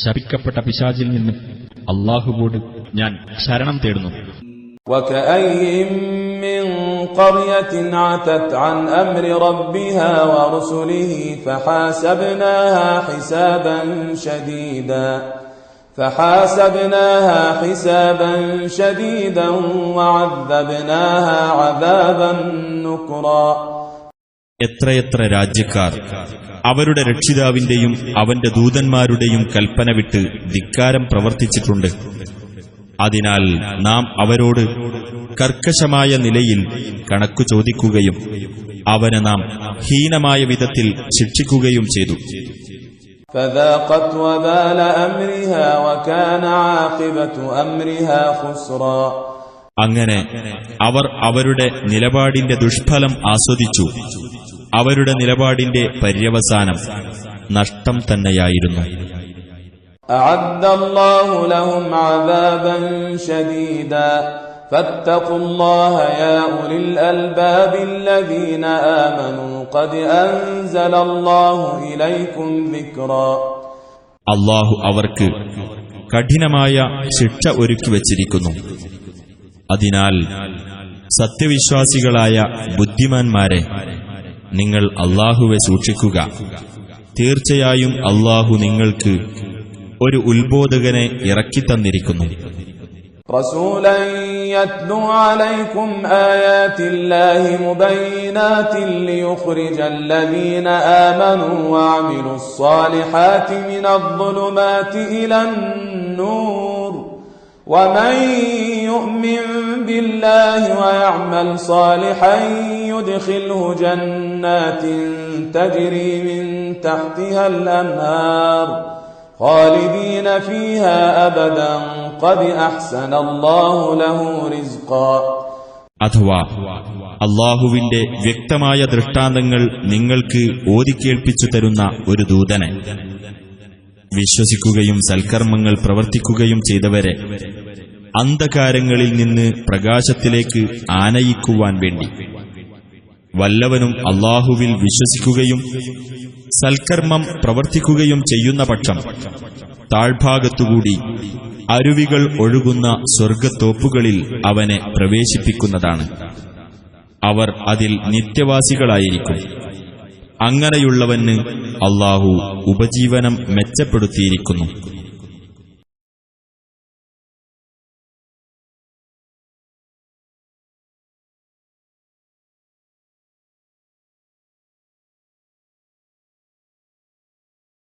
ശപിക്കപ്പെട്ട പിശാചിൽ നിന്ന് അല്ലാഹുവോട് ഞാൻ ശരണം തേടുന്നു. وكأين من قرية عتت عن أمر ربها ورسله فحاسبناها حسابا شديدا وعذبناها عذابا نكرا. എത്രയെത്ര രാജ്യക്കാർ അവരുടെ രക്ഷിതാവിന്റെയും അവന്റെ ദൂതന്മാരുടെയും കൽപ്പന വിട്ട് ധിക്കാരം പ്രവർത്തിച്ചിട്ടുണ്ട്. അതിനാൽ നാം അവരോട് കർക്കശമായ നിലയിൽ കണക്കു ചോദിക്കുകയും അവനെ നാം ഹീനമായ വിധത്തിൽ ശിക്ഷിക്കുകയും ചെയ്തു. فذاقت وبال أمرها وكان عاقبة أمرها خسرا. അങ്ങനെ അവർ അവരുടെ നിലപാടിന്റെ ദുഷ്ഫലം ആസ്വദിച്ചു. അവരുടെ നിലപാടിന്റെ പര്യവസാനം നഷ്ടം തന്നെയായിരുന്നു. أعد الله لهم عذابا شديدا فاتقوا الله يا أولي الألباب الذين آمنوا قد أنزل الله إليكم ذكرا. അല്ലാഹു അവർക്ക് കഠിനമായ ശിക്ഷ ഒരുക്കി വച്ചിരിക്കുന്നു. അതിനാൽ സത്യവിശ്വാസികളായ ബുദ്ധിമാന്മാരെ, നിങ്ങൾ അല്ലാഹുവെ സൂക്ഷിക്കുക. തീർച്ചയായും അല്ലാഹു നിങ്ങൾക്ക് ഒരു ഉത്ബോധകനെ ഇറക്കിത്തന്നിരിക്കുന്നു. റസൂലൻ യത്ലു അലൈക്കും ആയാതില്ലാഹി മുബയ്യിനാതിൻ ലിയുഖ്രിജല്ലദീന ആമനൂ വഅമിലുസ് സ്വാലിഹാതി മിനദ്ദുലുമാതി ഇലന്നൂർ വമൻ യുഅ്മിൻ ബില്ലാഹി വയഅമൽ സ്വാലിഹൻ യുദ്ഖിൽഹു ജന്നാതിൻ തജ്രി മിൻ തഹ്തിഹൽ അൻഹാർ ഖാലിദീന ഫീഹാ അബദൻ ഖദ് അഹ്സന അല്ലാഹു ലഹു റിസ്ഖാ. അഥവാ അല്ലാഹുവിന്റെ വ്യക്തമായ ദൃഷ്ടാന്തങ്ങൾ നിങ്ങൾക്ക് ഓതിക്കേൾപ്പിച്ചു തരുന്ന ഒരു ദൂതനെ, വിശ്വസിക്കുകയും സൽക്കർമ്മങ്ങൾ പ്രവർത്തിക്കുകയും ചെയ്തവരെ അന്ധകാരങ്ങളിൽ നിന്ന് പ്രകാശത്തിലേക്ക് ആനയിക്കുവാൻ വേണ്ടി, വല്ലവനും അല്ലാഹുവിൽ വിശ്വസിക്കുകയും സൽക്കർമ്മം പ്രവർത്തിക്കുകയും ചെയ്യുന്ന പക്ഷം താഴ്ഭാഗത്തുകൂടി അരുവികൾ ഒഴുകുന്ന സ്വർഗത്തോപ്പുകളിൽ അവനെ പ്രവേശിപ്പിക്കുന്നതാണ്. അവർ അതിൽ നിത്യവാസികളായിരിക്കും. അങ്ങനെയുള്ളവന് അല്ലാഹു ഉപജീവനം മെച്ചപ്പെടുത്തിയിരിക്കുന്നു.